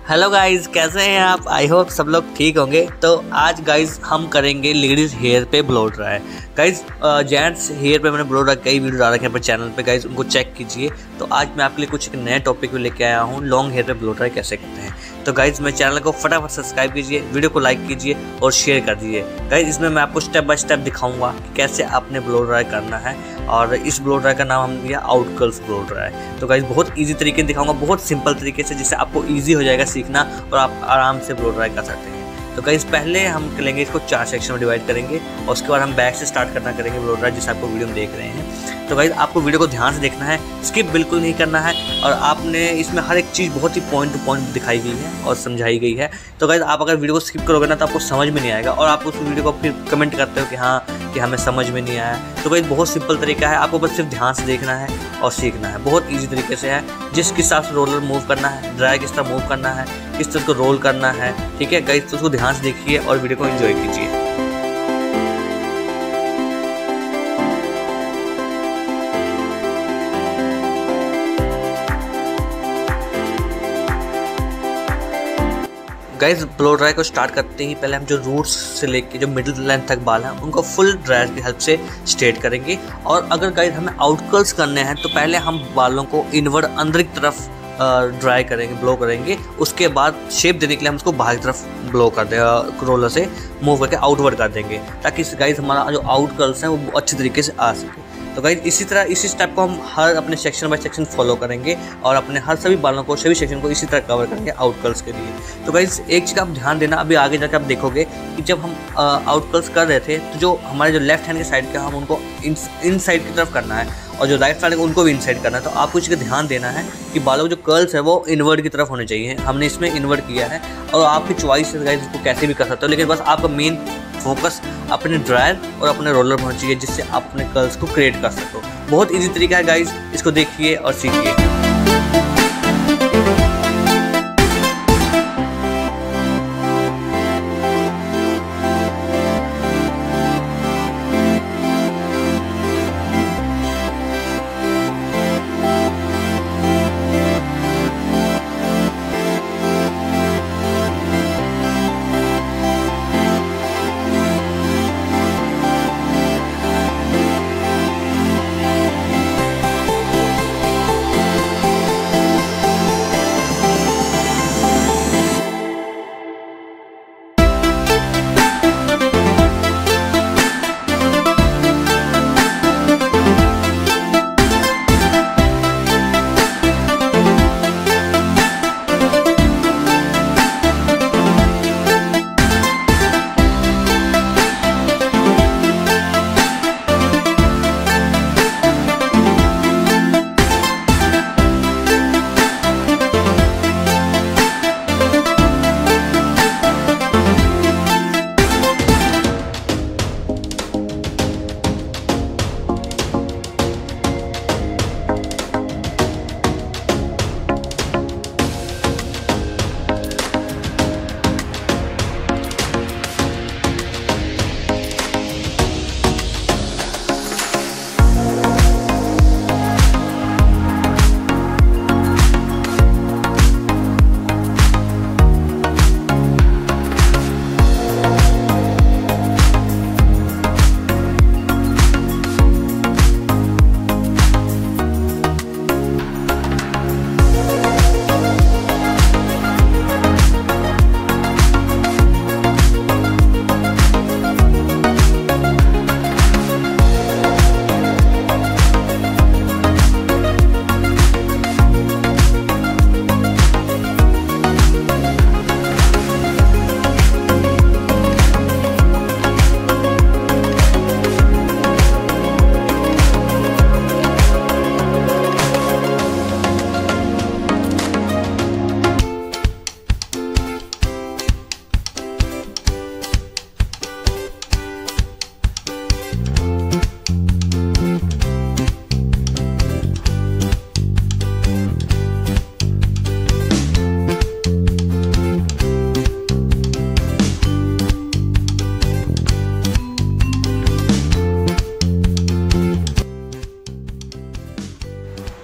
Hello guys, कैसे हैं आप? आई होप सब लोग ठीक होंगे। तो आज गाइज हम करेंगे लेडीज़ हेयर पे blow dry. Guys gents hair पे मैंने ब्लो ड्राई कई वीडियो डाल रखे हैं अपने चैनल पे, गाइज उनको चेक कीजिए। तो आज मैं आपके लिए कुछ एक नए टॉपिक भी लेके आया हूँ, लॉन्ग हेयर पे ब्लो ड्राई कैसे करते हैं। तो गाइज मेरे चैनल को फटाफट सब्सक्राइब कीजिए, वीडियो को लाइक कीजिए और शेयर कर दीजिए। गाइज इसमें मैं आपको स्टेप बाय स्टेप दिखाऊंगा कि कैसे आपने ब्लो ड्राई करना है। और इस ब्लो ड्राई का नाम हमने दिया आउट कर्ल्स ब्लो ड्राई। तो गाइज बहुत ईजी तरीके से दिखाऊंगा, बहुत सिंपल तरीके से, जिससे आपको ईजी हो जाएगा सीखना और आप आराम से ब्लो ड्राई कर सकते हैं। तो गाइस पहले हम लेंगे इसको 4 सेक्शन में डिवाइड करेंगे और उसके बाद हम बैक से स्टार्ट करना करेंगे ब्लो ड्राई, जिसे आपको वीडियो में देख रहे हैं। तो गाइस आपको वीडियो को ध्यान से देखना है, स्किप बिल्कुल नहीं करना है। और आपने इसमें हर एक चीज़ बहुत ही पॉइंट टू पॉइंट दिखाई गई है और समझाई गई है। तो गाइस आप अगर वीडियो को स्किप करोगे ना तो आपको समझ में नहीं आएगा और आप उस वीडियो को फिर कमेंट करते हो कि हाँ कि हमें समझ में नहीं आया। तो गाइस बहुत सिंपल तरीका है, आपको बस सिर्फ ध्यान से देखना है और सीखना है। बहुत ईजी तरीके से है, जिस हिसाब से रोलर मूव करना है, ड्राई किस तरह मूव करना है, किस तरह को रोल करना है। ठीक है गाइस, तो उसको ध्यान से देखिए और वीडियो को एंजॉय कीजिए। गाइस ब्लो ड्राई को स्टार्ट करते ही पहले हम जो रूट्स से लेके जो मिडिल लेंथ तक बाल हैं उनको फुल ड्रायर की हेल्प से स्ट्रेट करेंगे। और अगर गाइस हमें आउटकर्ल्स करने हैं तो पहले हम बालों को इनवर्ड अंदर की तरफ ड्राई करेंगे, ब्लो करेंगे। उसके बाद शेप देने के लिए हम उसको बाहर की तरफ ब्लो कर देंगे, रोलर से मूव करके आउटवर्ड कर देंगे, ताकि गाइस हमारा जो आउटकर्ल्स हैं वो अच्छे तरीके से आ सके। तो गाइस इसी स्टेप को हम हर अपने सेक्शन बाय सेक्शन फॉलो करेंगे और अपने हर सभी बालों को, सभी सेक्शन को इसी तरह कवर करेंगे आउटकर्ल्स के लिए। तो गाइस एक चीज़ का आप ध्यान देना, अभी आगे जाकर आप देखोगे कि जब हम आउटकर्ल्स कर रहे थे तो जो हमारे जो लेफ्ट हैंड के साइड के हम उनको इन साइड की तरफ करना है और जो राइट साइड है उनको भी इनसाइड करना है। तो आपको इसका ध्यान देना है कि बालों के जो कर्ल्स है वो इनवर्ड की तरफ होने चाहिए। हमने इसमें इनवर्ड किया है और आपकी चॉइस है गाइस, इसको कैसे भी कर सकते हो, लेकिन बस आपका मेन फोकस अपने ड्रायर और अपने रोलर पर होना चाहिए, जिससे आप अपने कर्ल्स को क्रिएट कर सको। बहुत ईजी तरीका है गाइस, इसको देखिए और सीखिए।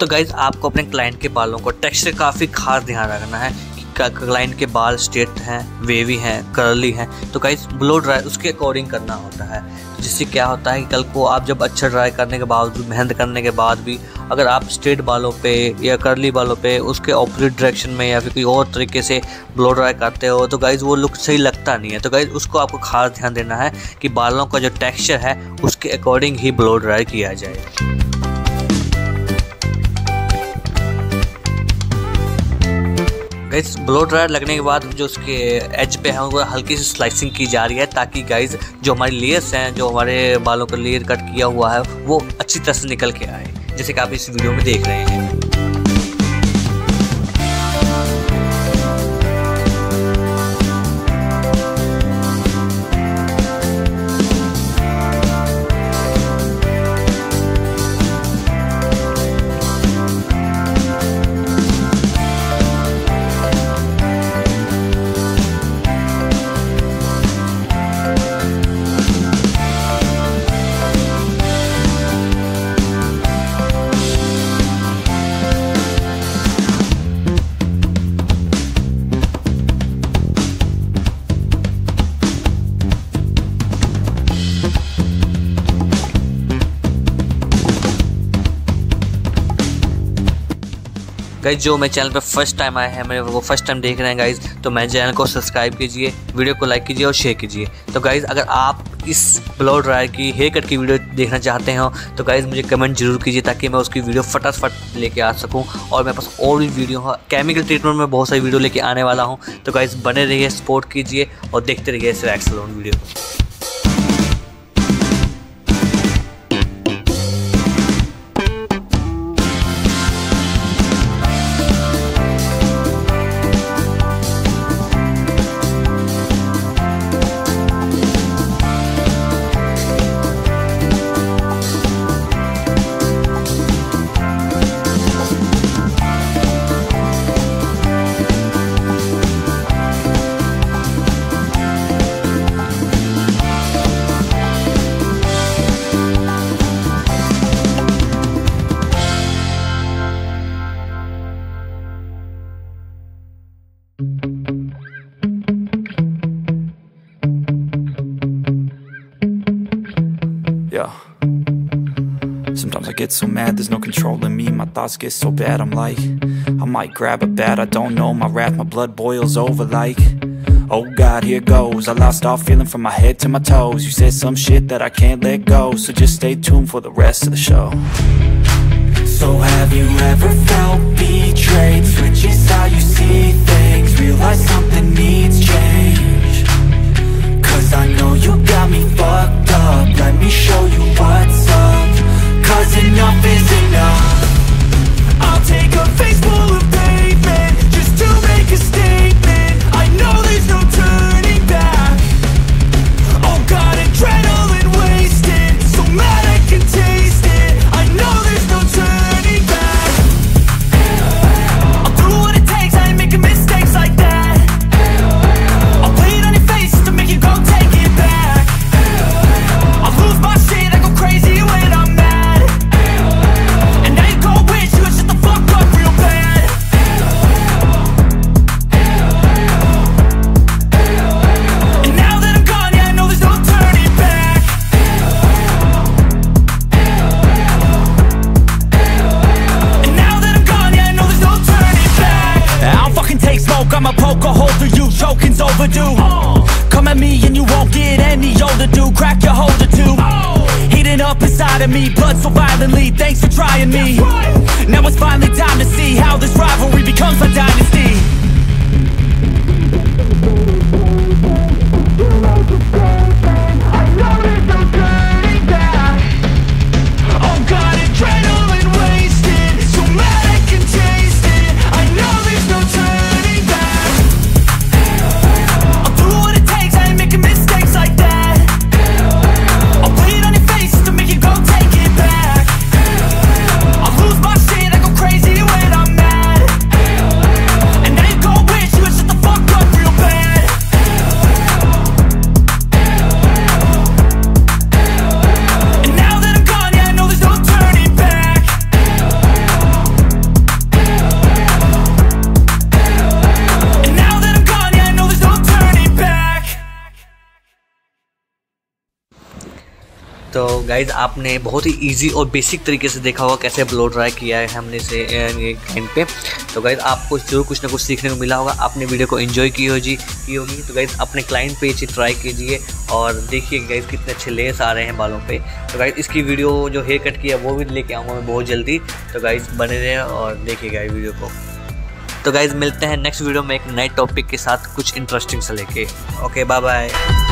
तो गाइज आपको अपने क्लाइंट के बालों को टेक्सचर काफ़ी खास ध्यान रखना है कि क्लाइंट के बाल स्ट्रेट हैं, वेवी हैं, कर्ली हैं, तो गाइस ब्लो ड्राई उसके अकॉर्डिंग करना होता है। जिससे क्या होता है कि कल को आप जब अच्छा ड्राई करने के बावजूद, मेहनत करने के बाद भी अगर आप स्ट्रेट बालों पे या कर्ली बालों पे उसके ऑपोजिट डायरेक्शन में या फिर कोई और तरीके से ब्लो ड्राई करते हो तो गाइस वो लुक सही लगता नहीं है। तो गाइस उसको आपको खास ध्यान देना है कि बालों का जो टेक्सचर है उसके अकॉर्डिंग ही ब्लो ड्राई किया जाए। गाइस ब्लो ड्रायर लगने के बाद जो उसके एज पे है वो हल्की सी स्लाइसिंग की जा रही है, ताकि गाइस जो हमारी लेयर्स हैं, जो हमारे बालों का लेयर कट किया हुआ है वो अच्छी तरह से निकल के आए, जैसे कि आप इस वीडियो में देख रहे हैं। गाइज जो मेरे चैनल पे फर्स्ट टाइम आए हैं, मेरे वो फर्स्ट टाइम देख रहे हैं गाइज, तो मेरे चैनल को सब्सक्राइब कीजिए, वीडियो को लाइक कीजिए और शेयर कीजिए। तो गाइज अगर आप इस ब्लो ड्रायर की हेयर कट की वीडियो देखना चाहते हो तो गाइज मुझे कमेंट जरूर कीजिए, ताकि मैं उसकी वीडियो फटाफट लेके आ सकूं। और मेरे पास और भी वीडियो है, केमिकल ट्रीटमेंट में बहुत सारी वीडियो लेके आने वाला हूँ। तो गाइज बने रहिए, सपोर्ट कीजिए और देखते रहिए swag salon video. Yeah. Sometimes I get so mad, there's no controlling me. My thoughts get so bad, I'm like, I might grab a bat, I don't know. My wrath, my blood boils over like, oh God, here goes. I lost all feeling from my head to my toes. You said some shit that I can't let go, so just stay tuned for the rest of the show. So have you ever felt betrayed? Switches how you see things, realize something needs change. Cause I know you got me fucked up, let me show you what's up. Cause enough is enough. I'll take a face full of pavement just to make a statement. I know there's no turning back. Oh God, adrenaline wasted, so mad I can taste it. I know there's no turning back. I'll do what it takes, I ain't making mistakes like that. I'll play it on your face to make you go take it back. I'll lose my shit, I go crazy when I'm mad. And now you go wish you would shut the fuck up real bad. And now that I'm gone, yeah, I know there's no turning back. And now that I'm gone, yeah, I know there's no turning back. I don't fucking take smoke, I'ma poke a hole through you, choking's overdue. Come at me and you won't get any older, dude. Crack your holder too. Heating up inside of me, blood so violently. Thanks for trying me. Now it's finally time to see how this rivalry becomes my dynasty. I know there's no turning back. Oh God, adrenaline wasted, so mad I can taste it. I know there's no turning back. I'll do what it takes, I ain't making mistakes like that. I'll play it on your face to make you go take it back. I'll lose my shit, I go crazy when I'm mad. And तो guys आपने बहुत ही easy और basic तरीके से देखा होगा कैसे blow dry किया है हमने से क्लाइंट पे। तो गाइज़ आपको जरूर कुछ ना कुछ सीखने को मिला होगा, आपने वीडियो को एंजॉय की होगी। तो गाइज़ अपने क्लाइंट पे इसे ट्राई कीजिए और देखिए गाइज़ कितने अच्छे लेस आ रहे हैं बालों पे। तो गाइज़ इसकी वीडियो जो हेयर कट की है वो भी लेके आऊँगा मैं बहुत जल्दी। तो गाइज़ बने रहें और देखिए गाइज़ वीडियो को। तो गाइज़ मिलते हैं नेक्स्ट वीडियो में एक नए टॉपिक के साथ कुछ इंटरेस्टिंग से लेके। Okay bye bye.